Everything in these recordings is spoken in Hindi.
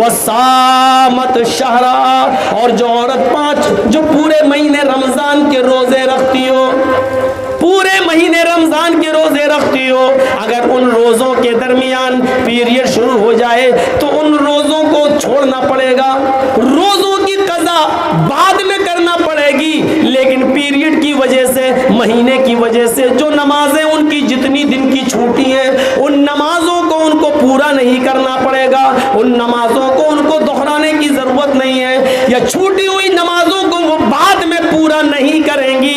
वसामत शहरा, और जो औरत 5 जो पूरे महीने रमजान के रोजे रखती हो, पूरे महीने रमजान के रोजे रखती हो, अगर उन रोजों के दरमियान पीरियड शुरू हो जाए तो उन रोजों को छोड़ना पड़ेगा। रोजों की कज़ा बाद में करना पड़ेगी, लेकिन पीरियड की वजह से, महीने की वजह से जो नमाजें उनकी जितनी दिन की छूटी हैं, उन नमाजों को उनको पूरा नहीं करना पड़ेगा। उन नमाजों को उनको दोहराने की जरूरत नहीं है, या छूटी हुई नमाजों को वो बाद में पूरा नहीं करेंगी,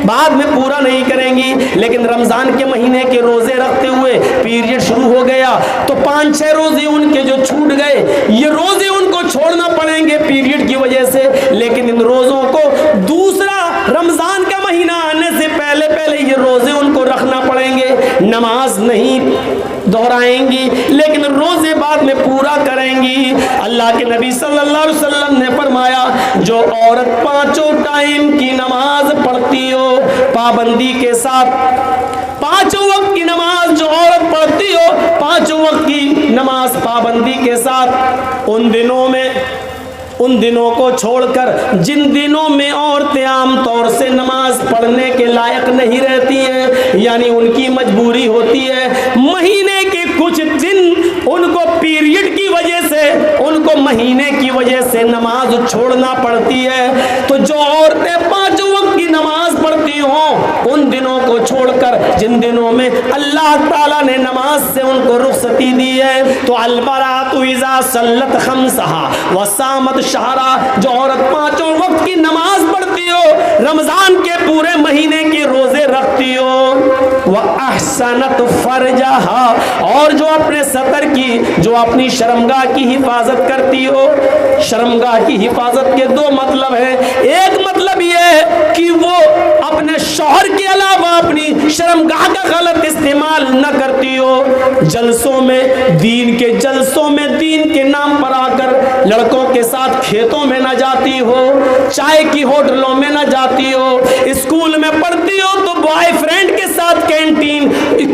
बाद में पूरा नहीं करेंगी। लेकिन रमजान के महीने के रोजे रखते हुए पीरियड शुरू हो गया तो 5-6 रोजे उनके जो छूट गए, ये रोजे उनको छोड़ना पड़ेंगे पीरियड की वजह से। लेकिन इन रोजों को दूसरा रमजान का महीना आने से पहले पहले ये रोजे उनको रखना पड़ेंगे। नमाज नहीं दोहराएंगी, लेकिन रोजे बाद में पूरा करेंगी। अल्लाह के नबी सल्लल्लाहु अलैहि वसल्लम ने फरमाया, जो औरत 5 टाइम की नमाज पढ़ती हो पाबंदी के साथ, 5 वक्त की नमाज जो औरत पढ़ती हो, 5 वक्त की नमाज पाबंदी के साथ, उन दिनों को छोड़कर जिन दिनों में औरतें आम तौर से नमाज पढ़ने के लायक नहीं रहती हैं, यानी उनकी मजबूरी होती है, महीने के कुछ दिन उनको पीरियड की वजह से, उनको महीने की वजह से नमाज छोड़ना पड़ती है, तो जो औरतें 5 वक्त की नमाज पढ़ती हों, उन दिनों को छोड़कर जिन दिनों में अल्लाह ताला ने नमाज से उनको रुखसती दी है, तो अलबरातु इज़ा सल्लत खम्सहा वसामत शहरा, जो औरत 5 वक्त की नमाज पढ़ती हो, रमजान के पूरे महीने के रोजे रखती हो, वह अहसनत फरजहा, और जो अपने सतर की, जो अपनी शर्मगाह की हिफाजत करती हो। शर्मगाह की हिफाजत के 2 मतलब हैं। एक मतलब यह है कि वो अपने शौहर के अलावा अपनी शर्मगाह का गलत इस्तेमाल न करती हो। जलसों में, दीन के जलसों में, दीन के नाम पर आकर लड़कों के साथ खेतों में न जाती हो, चाय की होटलों में न जाती हो, स्कूल में पढ़ती हो तो बॉयफ्रेंड के साथ कैंटीन,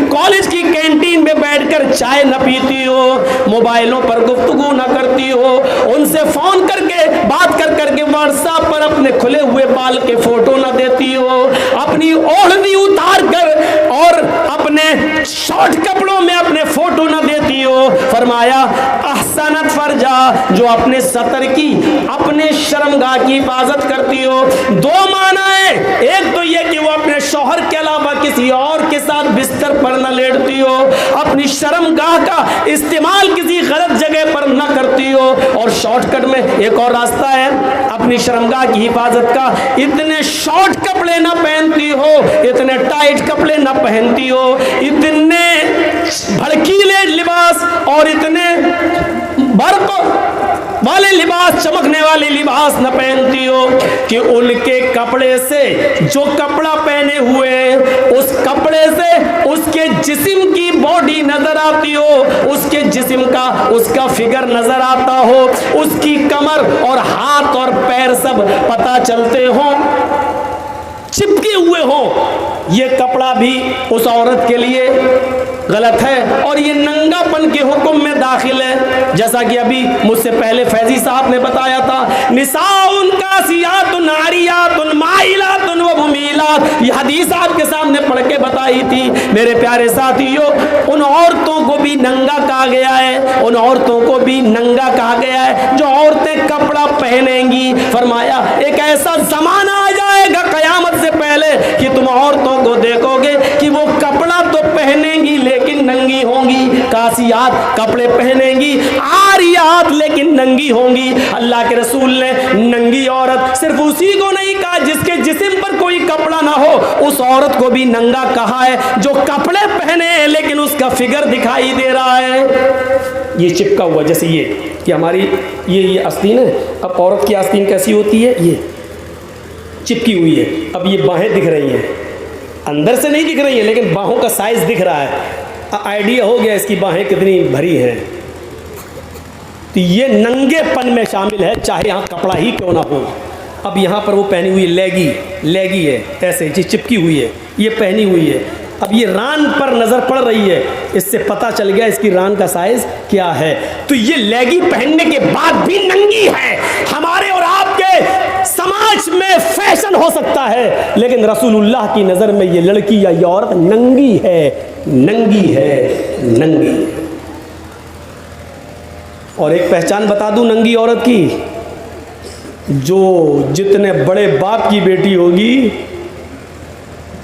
कॉलेज की कैंटीन में बैठकर चाय न पीती हो, मोबाइलों पर गुफ्तगू न करती हो, उनसे फोन करके बात कर करके व्हाट्सएप पर अपने खुले हुए बाल के फोटो न देती हो, अपनी ओढ़नी उतार कर और अपने शॉर्ट कपड़ों में अपने फोटो न देती हो। फरमाया अहसनत फरजा, जो अपने सतर की, अपने शर्मगाह की हिफाजत करती हो। 2 माना है, एक तो यह कि वो अपने शौहर के अलावा किसी और के साथ बिस्तर पर न लेटती हो, अपनी शर्मगाह का इस्तेमाल किसी गलत जगह पर न करती हो, और शॉर्टकट में एक और रास्ता है अपनी शर्मगाह की हिफाजत का, इतने शॉर्ट कपड़े न पहनती हो, इतने टाइट कपड़े न पहनती हो, इतने भड़कीले लिबास और इतने बर्क वाले लिबास, चमकने वाले लिबास न पहनती हो कि उनके कपड़े से, जो कपड़ा पहने हुए हैं, उस कपड़े से उसके जिस्म की बॉडी नजर आती हो, उसके जिस्म का, उसका फिगर नजर आता हो, उसकी कमर और हाथ और पैर सब पता चलते हो, चिपके हुए हो। ये कपड़ा भी उस औरत के लिए गलत है और ये नंगापन के हुक्म में दाखिल है। जैसा कि अभी मुझसे पहले फैजी साहब ने बताया था, निसाउन कासियातुन आरियातुन माइलातुन व मुमीलात, ये हदीस आपके सामने पढ़ के बताई थी। मेरे प्यारे साथियों, उन औरतों को भी नंगा कहा गया है, उन औरतों को भी नंगा कहा गया है जो औरतें कपड़ा पहनेंगी। फरमाया एक ऐसा जमाना आ जाएगा कयामत से पहले कि तुम औरतों को देखोगे कि वो कपड़ा तो पहनेंगी लेकिन नंगी होंगी, कासियात कपड़े पहनेंगी, आरियात लेकिन नंगी होंगी। अल्लाह के रसूल ने नंगी औरत सिर्फ उसी को नहीं कहा जिसके जिस्म पर कोई कपड़ा ना हो, उस औरत को भी नंगा कहा है जो कपड़े पहने हैं लेकिन उसका फिगर दिखाई दे रहा है। ये चिपका हुआ, जैसे ये कि हमारी ये आस्तीन है। अब औरत की आस्तीन कैसी होती है, ये चिपकी हुई है। अब ये बाहें दिख रही हैं, अंदर से नहीं दिख रही है लेकिन बाहों का साइज दिख रहा है। आइडिया हो गया इसकी बाहें कितनी भरी हैं। तो ये नंगेपन में शामिल है, चाहे यहाँ कपड़ा ही क्यों ना हो। अब यहाँ पर वो पहनी हुई लेगी है, ऐसे चिपकी हुई है, ये पहनी हुई है। अब ये रान पर नजर पड़ रही है, इससे पता चल गया इसकी रान का साइज क्या है। तो ये लेगी पहनने के बाद भी नंगी है। हमारे और आपके समाज में फैशन हो सकता है, लेकिन रसूलुल्लाह की नजर में ये लड़की या ये औरत नंगी है, नंगी है, नंगी है। और एक पहचान बता दूं नंगी औरत की, जो जितने बड़े बाप की बेटी होगी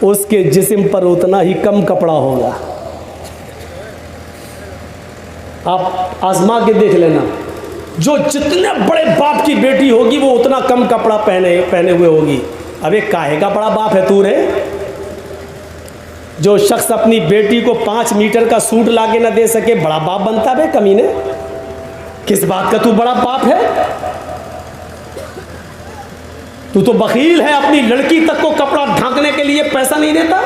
उसके जिस्म पर उतना ही कम कपड़ा होगा। आप आजमा के देख लेना, जो जितने बड़े बाप की बेटी होगी वो उतना कम कपड़ा पहने हुए होगी। अबे काहे का बड़ा बाप है तू रे? जो शख्स अपनी बेटी को 5 मीटर का सूट लाके ना दे सके, बड़ा बाप बनता है कमीने? किस बात का तू बड़ा बाप है? तू तो बखील है, अपनी लड़की तक को कपड़ा ढांकने के लिए पैसा नहीं देता,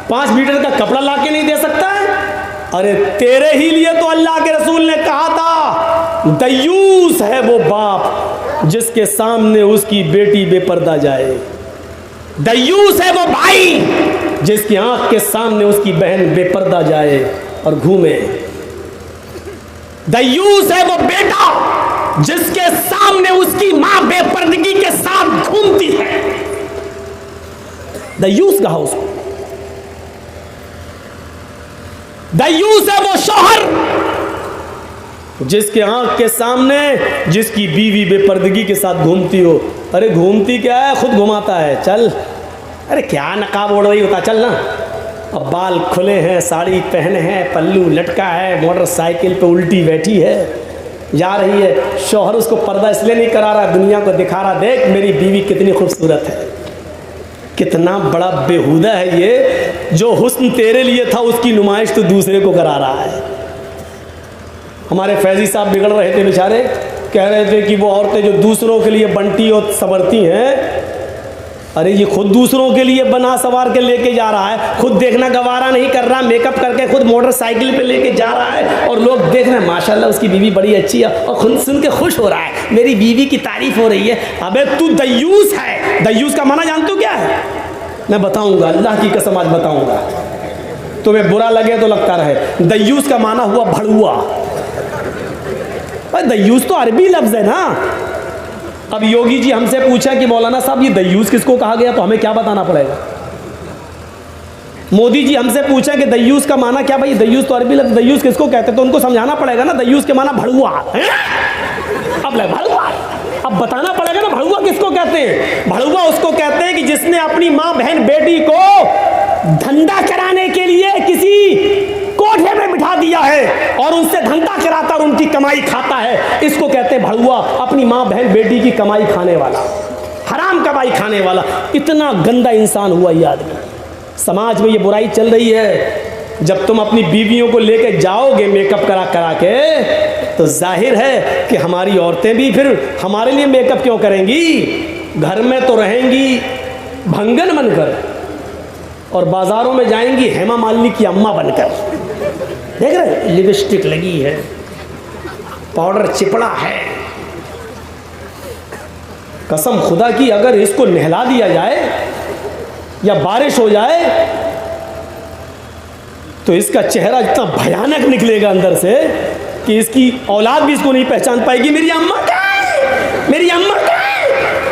5 मीटर का कपड़ा लाके नहीं दे सकता है। अरे तेरे ही लिए तो अल्लाह के रसूल ने कहा था, दयूस है वो बाप जिसके सामने उसकी बेटी बेपर्दा जाए। दयूस है वो भाई जिसकी आंख के सामने उसकी बहन बेपर्दा जाए और घूमे। दयूस है वो बेटा जिसके सामने उसकी मां बेपर्दगी के साथ घूमती है। दयूस कहा उसको। दयूस है वो शौहर जिसके आंख के सामने जिसकी बीवी बेपर्दगी के साथ घूमती हो। अरे घूमती क्या है, खुद घुमाता है। चल, अरे क्या नकाब ओढ़ रही होता, चल ना। अब बाल खुले हैं, साड़ी पहने हैं, पल्लू लटका है, मोटरसाइकिल पे उल्टी बैठी है, जा रही है। शौहर उसको पर्दा इसलिए नहीं करा रहा, दुनिया को दिखा रहा, देख मेरी बीवी कितनी खूबसूरत है। कितना बड़ा बेहुदा है ये, जो हुस्न तेरे लिए था उसकी नुमाइश तो दूसरे को करा रहा है। हमारे फैजी साहब बिगड़ रहे थे बेचारे, कह रहे थे कि वो औरतें जो दूसरों के लिए बनती और संवरती हैं, अरे ये खुद दूसरों के लिए बना सवार के लेके जा रहा है, खुद देखना गवारा नहीं कर रहा, मेकअप करके खुद मोटरसाइकिल पे लेके जा रहा है और लोग देख रहे हैं माशाल्लाह उसकी बीवी बड़ी अच्छी है, और खुद सुन के खुश हो रहा है, मेरी बीवी की तारीफ हो रही है। अबे तू दयूस है। दयूस का माना जानते हो क्या है? मैं बताऊंगा, अल्लाह की कसम आज बताऊंगा, तुम्हें बुरा लगे तो लगता रहे। दयूस का माना हुआ भड़ुआ। दयूस तो अरबी लफ्ज है ना। अब योगी जी हमसे पूछा कि मौलाना साहब ये दयूस किसको कहा गया, तो हमें क्या बताना पड़ेगा? मोदी जी हमसे पूछा कि दयूस का माना क्या, भाई दयूस तो अरबी लफ्ज, दयूस किसको कहते, तो उनको समझाना पड़ेगा ना दयूस के माना भड़ुआ। अब भड़ुआ, अब बताना पड़ेगा ना भड़ुआ किसको कहते हैं। भड़ुआ उसको कहते हैं कि जिसने अपनी माँ बहन बेटी को धंधा कराने के लिए किसी कोठे में बिठा दिया है और उनसे धंधा कराता और उनकी कमाई खाता है, इसको कहते हैं भड़ुआ। अपनी माँ बहन बेटी की कमाई खाने वाला, हराम कमाई खाने वाला। इतना गंदा इंसान हुआ ये आदमी। समाज में ये बुराई चल रही है। जब तुम अपनी बीवियों को लेके जाओगे मेकअप करा करा के, तो जाहिर है कि हमारी औरतें भी फिर हमारे लिए मेकअप क्यों करेंगी? घर में तो रहेंगी भंगन बनकर और बाजारों में जाएंगी हेमा मालिनी की अम्मा बनकर। देख रहे, लिपस्टिक लगी है, पाउडर चिपड़ा है। कसम खुदा की अगर इसको नहला दिया जाए या बारिश हो जाए तो इसका चेहरा इतना भयानक निकलेगा अंदर से कि इसकी औलाद भी इसको नहीं पहचान पाएगी। मेरी अम्मा क्या है, मेरी अम्मा क्या है।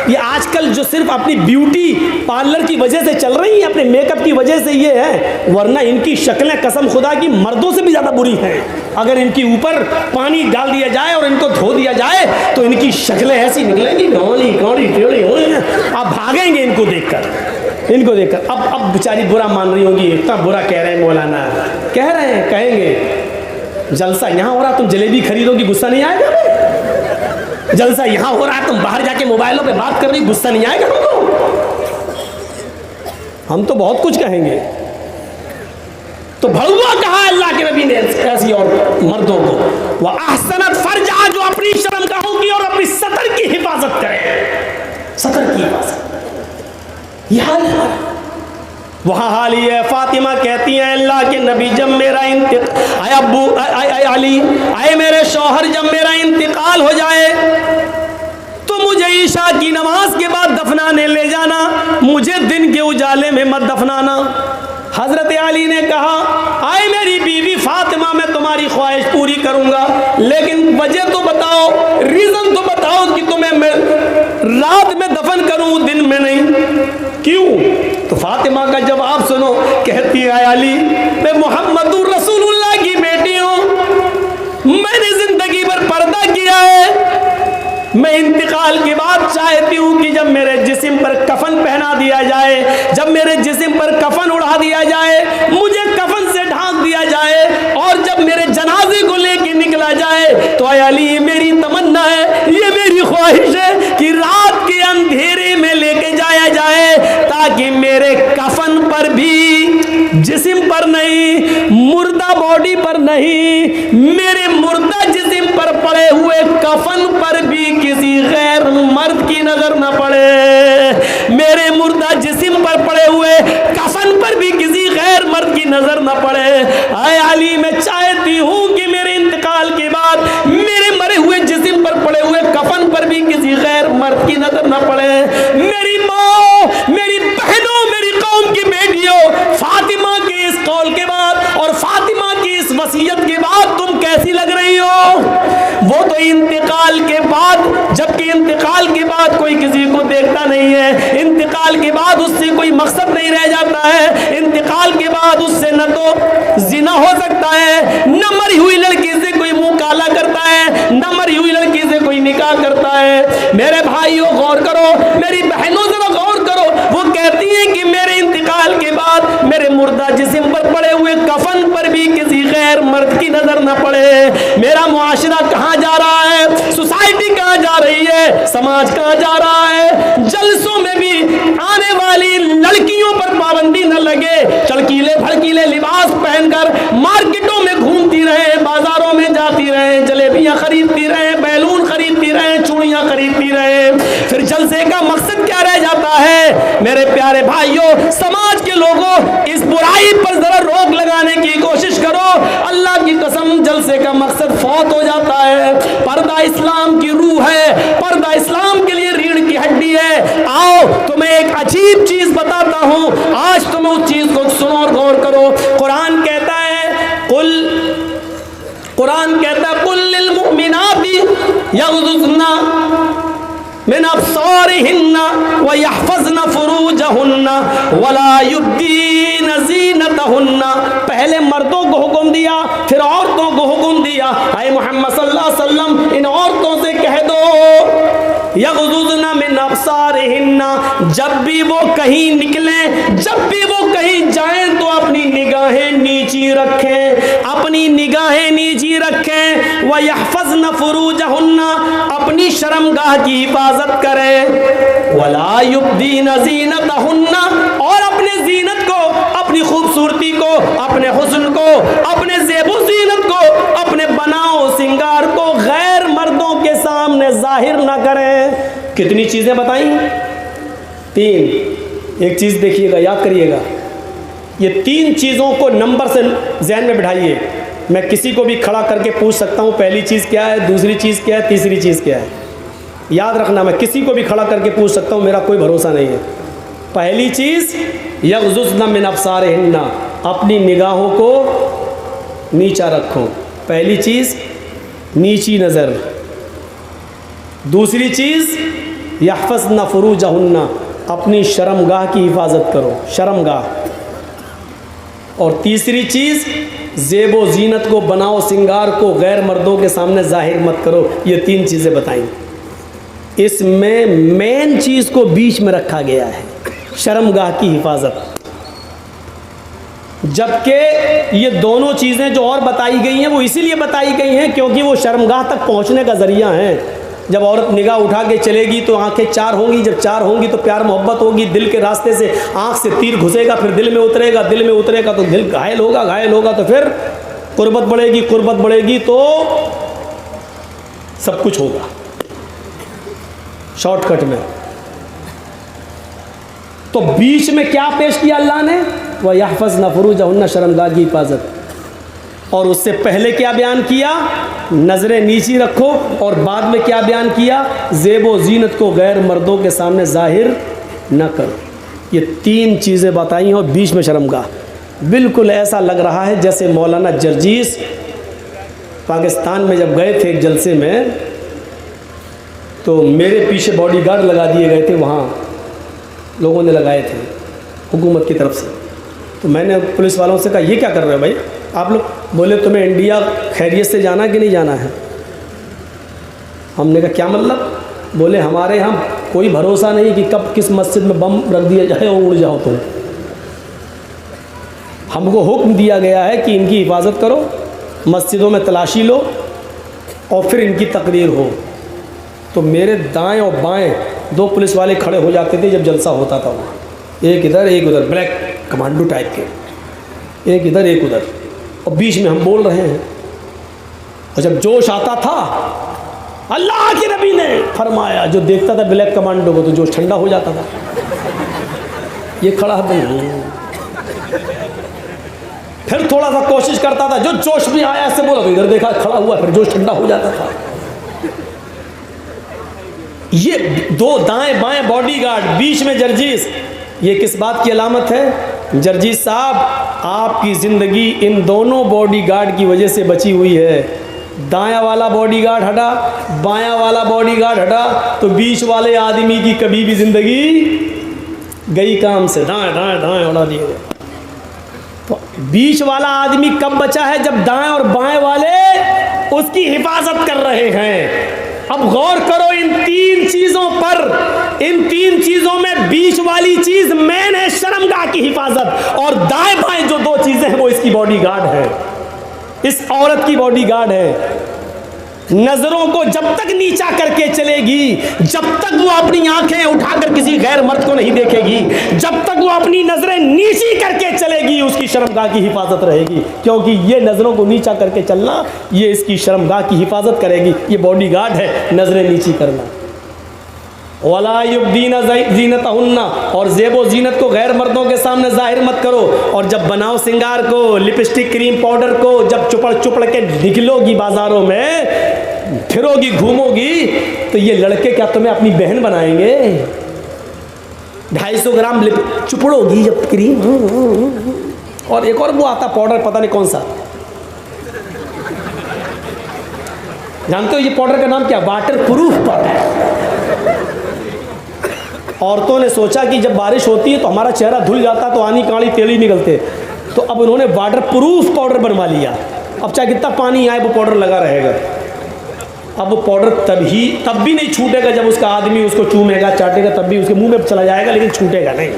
ये आजकल जो सिर्फ अपनी ब्यूटी पार्लर की वजह से चल रही है, अपने मेकअप की वजह से ये है, वरना इनकी शक्लें कसम खुदा की मर्दों से भी ज़्यादा बुरी हैं। अगर इनके ऊपर पानी डाल दिया जाए और इनको धो दिया जाए तो इनकी शक्लें ऐसी निकलेंगी, कौड़ी कौड़ी टेढ़ी, आप भागेंगे इनको देखकर, इनको देखकर। अब बेचारी बुरा मान रही होगी, इतना बुरा कह रहे हैं मौलाना, कह रहे हैं, कहेंगे जलसा यहाँ हो रहा, तुम जलेबी खरीदोगी, गुस्सा नहीं आएगा? जलसा यहाँ हो रहा है, तुम बाहर जाके मोबाइलों पे बात कर रही, गुस्सा नहीं आएगा तुमको? हम तो बहुत कुछ कहेंगे। तो भड़ुआ कहा अल्लाह के नबी ने ऐसी और मर्दों को, वह अहसनत फरजा, जो अपनी शर्मगाहों की और अपनी सतर की हिफाजत करे, सतर की हिफाजत। यह हाल है वहाँ हाल ही है। फातिमा कहती हैं अल्लाह के नबी, जब मेरा आए मेरे शौहर, जब मेरा इंतकाल हो जाए तो मुझे ईशा की नमाज के बाद दफनाने ले जाना, मुझे दिन के उजाले में मत दफनाना। हजरत अली ने कहा, आए मेरी बीवी फातिमा, मैं तुम्हारी ख्वाहिश पूरी करूंगा, लेकिन वजह तो बताओ, रीजन तो बताओ कि तुम्हें मैं रात में दफन करूं, दिन में नहीं, क्यों? तो फातिमा का जवाब सुनो, कहती है अली, मैं मोहम्मदुर रसूलुल्लाह की बेटी हूं, मैंने जिंदगी भर पर्दा किया है, मैं इंतकाल के बाद चाहती हूं कि जब मेरे जिस्म पर कफन पहना दिया जाए, जब मेरे जिस्म पर कफन उड़ा दिया जाए, मुझे कफन से ढांक दिया जाए, और जब मेरे जनाजे को लेके निकला जाए, तो अली ये मेरी तमन्ना है, ये मेरी ख्वाहिश है कि रात के अंधेरे में लेके जाया जाए, ताकि मेरे कफन पर भी, जिस्म पर नहीं, मुर्दा बॉडी पर नहीं, मेरे मुर्दा जिस्म पर पड़े हुए कफन पर भी किसी गैर मर्द की नजर न पड़े, मेरे मुर्दा जिस्म पर पड़े हुए कफन पर भी किसी गैर मर्द की नजर न पड़े। आए अली, मैं चाहती हूं कि मेरे इंतकाल के बाद मेरे मरे हुए जिस्म पर पड़े हुए कफन पर भी किसी गैर मर्द की नजर न पड़े। मेरी माँ, मेरी बहनों, मेरी कौम की बेटियों, फातिमा के इस कौल के बाद और फातिमा की इस वसीयत के बाद तुम कैसी लग रही हो? वो तो इंतकाल के बाद, जबकि इंतकाल के बाद कोई किसी को देखता नहीं है, इंतकाल के बाद उससे कोई मकसद नहीं रह जाता है, इंतकाल के बाद उससे न तो जिना हो सकता है, न मरी हुई लड़की से कोई मुंह काला करता है, न मरी हुई लड़की से कोई निकाह करता है। मेरे भाइयों गौर करो, मेरी बहनों जरा गौर करो, वो कहती है कि मेरे इंतकाल के बाद मेरे मुर्दा जिस्म पर पड़े हुए कफन पर भी किसी गैर मर्द की नजर न पड़े। मेरा मुआशरा कहाँ जा रहा है? सोसाइटी कहाँ जा रही है? समाज कहाँ जा रहा है? जलसों में भी आने वाली लड़कियों पर पाबंदी न लगे, चड़कीले भड़कीले लिबास पहनकर मार्केटों में घूमती रहे, बाजारों में जाती रहे, जलेबियां खरीदती रहे, बैलून खरीदती रहे, चूड़ियां खरीदती रहे, फिर जलसे का मकसद क्या रह जाता है? मेरे प्यारे भाइयों, समाज के लोगों, इस बुराई पर जरा रोक लगाने की कोशिश करो। अल्लाह की कसम, जलसे का मकसद फौत हो जाता है। पर्दा इस्लाम की रूह है, पर्दा इस्लाम के लिए रीढ़ की हड्डी है। आओ तुम्हें एक अजीब चीज बताता हूं, आज तुम उस चीज को सुनो और गौर करो। कुरान कहता है, कुरान कहता है, कुल लिल मुमिनाती यग़ज़ुज़ना मिन अब्सारिहिन्ना व यहफ़ज़ना फ़ुरूजहुन्ना वला युब्दीना ज़ीनतहुन्ना। पहले मर्दों को हुक्म दिया, फिर औरतों को हुक्म दिया। आए मोहम्मद सल्लल्लाहु अलैहि वसल्लम, इन औरतों से कह दो, यग़ज़ुज़ना मिन अब्सारिहिन्ना, जब भी वो कहीं निकलें, जब भी वो कहीं जाएं, तो अपनी निगाहें नीची रखें, अपनी निगाहें नीची रखें। व यहफ़ज़ना फ़ुरूजहुन्ना, अपनी शर्मगाह की हिफाजत करें। वला युब्दीना ज़ीनतहुन्ना, और अपने जीनत को, अपनी खूबसूरती को, अपने हुस्न को, अपने ज़ेबो ज़ीनत को, अपने बनाओ सिंगार को गैर मर्दों के सामने जाहिर ना करें। कितनी चीज़ें बताई? 3। एक चीज़ देखिएगा, याद करिएगा, ये 3 चीज़ों को नंबर से जहन में बिठाइए। मैं किसी को भी खड़ा करके पूछ सकता हूँ, पहली चीज़ क्या है, दूसरी चीज़ क्या है, तीसरी चीज़ क्या है। याद रखना, मैं किसी को भी खड़ा करके पूछ सकता हूँ, मेरा कोई भरोसा नहीं है। पहली चीज़, यग़ज़ुज़ना मिन अब्सारिहिन्ना, अपनी निगाहों को नीचा रखो। पहली चीज़, नीची नज़र। दूसरी चीज़, यहफ़ज़ना फ़ुरूजहुन्ना, अपनी शर्मगाह की हिफाजत करो, शर्मगाह। और तीसरी चीज़, ज़ेबो ज़ीनत को, बनाओ सिंगार को गैर मर्दों के सामने जाहिर मत करो। ये 3 चीज़ें बताई। इसमें मेन चीज़ को बीच में रखा गया है, शर्मगाह की हिफाजत। जबकि ये दोनों चीज़ें जो और बताई गई हैं, वो इसीलिए बताई गई हैं क्योंकि वो शर्मगाह तक पहुंचने का ज़रिया है। जब औरत निगाह उठा के चलेगी तो आंखें 4 होंगी, जब 4 होंगी तो प्यार मोहब्बत होगी, दिल के रास्ते से आंख से तीर घुसेगा, फिर दिल में उतरेगा, दिल में उतरेगा तो दिल घायल होगा, घायल होगा तो फिर कुर्बत बढ़ेगी, कुर्बत बढ़ेगी तो सब कुछ होगा शॉर्टकट में। तो बीच में क्या पेश किया अल्लाह ने? वह यहफ़ज़ना फ़ुरूजहुन्ना, शर्मगाह की हिफाजत। और उससे पहले क्या बयान किया? नज़रें नीची रखो। और बाद में क्या बयान किया? ज़ेबो ज़ीनत को गैर मर्दों के सामने जाहिर न करो। ये 3 चीज़ें बताई हैं और बीच में शर्मगाह। बिल्कुल ऐसा लग रहा है जैसे मौलाना जर्जीस पाकिस्तान में जब गए थे एक जलसे में, तो मेरे पीछे बॉडीगार्ड लगा दिए गए थे, वहाँ लोगों ने लगाए थे हुकूमत की तरफ से। तो मैंने पुलिस वालों से कहा ये क्या कर रहे हो भाई आप लोग? बोले तुम्हें इंडिया खैरियत से जाना कि नहीं जाना है? हमने कहा क्या मतलब? बोले हमारे यहाँ कोई भरोसा नहीं कि कब किस मस्जिद में बम रख दिया जाए और उड़ जाओ तुम। हमको हुक्म दिया गया है कि इनकी हिफाजत करो, मस्जिदों में तलाशी लो और फिर इनकी तकरीर हो। तो मेरे दाएं और बाएं 2 पुलिस वाले खड़े हो जाते थे जब जलसा होता था वहाँ, एक इधर एक उधर, ब्लैक कमांडो टाइप के, एक इधर एक उधर, और बीच में हम बोल रहे हैं। और जब जोश आता था, अल्लाह के नबी ने फरमाया, जो देखता था ब्लैक कमांडो को तो जोश ठंडा हो जाता था। ये खड़ा है, फिर थोड़ा सा कोशिश करता था, जो जोश में आया ऐसे बोला तो इधर देखा खड़ा हुआ, फिर जोश ठंडा हो जाता था। ये 2 दाएं बाएं बॉडीगार्ड, बीच में जर्जीस, ये किस बात की अलामत है? जर्जीस साहब, आपकी ज़िंदगी इन दोनों बॉडीगार्ड की वजह से बची हुई है। दायां वाला बॉडीगार्ड हटा, बायां वाला बॉडीगार्ड हटा, तो बीच वाले आदमी की कभी भी ज़िंदगी गई काम से। दाएं दाएं दाएं उड़ा दिए। तो बीच वाला आदमी कब बचा है? जब दाएं और बाएं वाले उसकी हिफाजत कर रहे हैं। अब गौर करो इन 3 चीज़ों पर। इन 3 चीज़ों में बीच वाली चीज़ मेन है शर्मगाह की हिफाजत, और दाएं बाएं जो 2 चीज़ें हैं वो इसकी बॉडीगार्ड है, इस औरत की बॉडीगार्ड है। नजरों को जब तक नीचा करके चलेगी, जब तक वो अपनी आंखें उठाकर किसी गैर मर्द को नहीं देखेगी, जब तक वो अपनी नजरें नीची करके चलेगी, उसकी शर्मगाह की हिफाजत रहेगी। क्योंकि ये नजरों को नीचा करके चलना, ये इसकी शर्मगाह की हिफाजत करेगी। ये बॉडीगार्ड है, नजरें नीची करना। वला युब्दीना ज़ीनतहुन्ना, और ज़ेबो ज़ीनत को गैर मर्दों के सामने जाहिर मत करो। और जब बनाओ सिंगार को, लिपस्टिक क्रीम पाउडर को जब चुपड़ के निकलोगी बाज़ारों में, फिरोगी घूमोगी, तो ये लड़के क्या तुम्हें अपनी बहन बनाएंगे? 250 ग्राम चुपड़ोगी जब क्रीम, और एक और वो आता पाउडर, पता नहीं कौन सा, जानते हो ये पाउडर का नाम क्या? Water proof powder. औरतों ने सोचा कि जब बारिश होती है तो हमारा चेहरा धुल जाता, तो आनी काली तेली निकलते, तो अब उन्होंने वाटर प्रूफ पाउडर बनवा लिया। अब चाहे कितना पानी आए वो पाउडर लगा रहेगा। अब वो पाउडर तब भी नहीं छूटेगा जब उसका आदमी उसको चूमेगा चाटेगा, तब भी उसके मुंह में चला जाएगा, लेकिन छूटेगा नहीं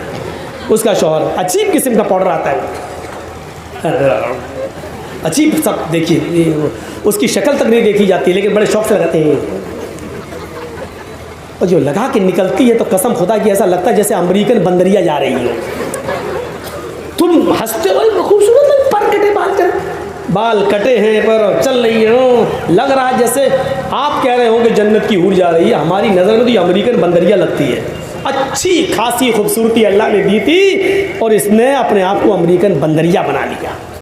उसका शौहर। अजीब किस्म का पाउडर आता है, अजीब सब। देखिए उसकी शक्ल तक नहीं देखी जाती, लेकिन बड़े शौक से लगाते हैं। और जो लगा के निकलती है तो कसम खुदा की ऐसा लगता है जैसे अमेरिकन बंदरिया जा रही हो। तुम हंसते हो, खूबसूरत पर कटे बाल कटे हैं पर चल रही हो, लग रहा है जैसे आप कह रहे हो कि जन्नत की हूर जा रही है। हमारी नज़र में तो ये अमेरिकन बंदरिया लगती है। अच्छी खासी खूबसूरती अल्लाह ने दी थी और इसने अपने आप को अमेरिकन बंदरिया बना लिया।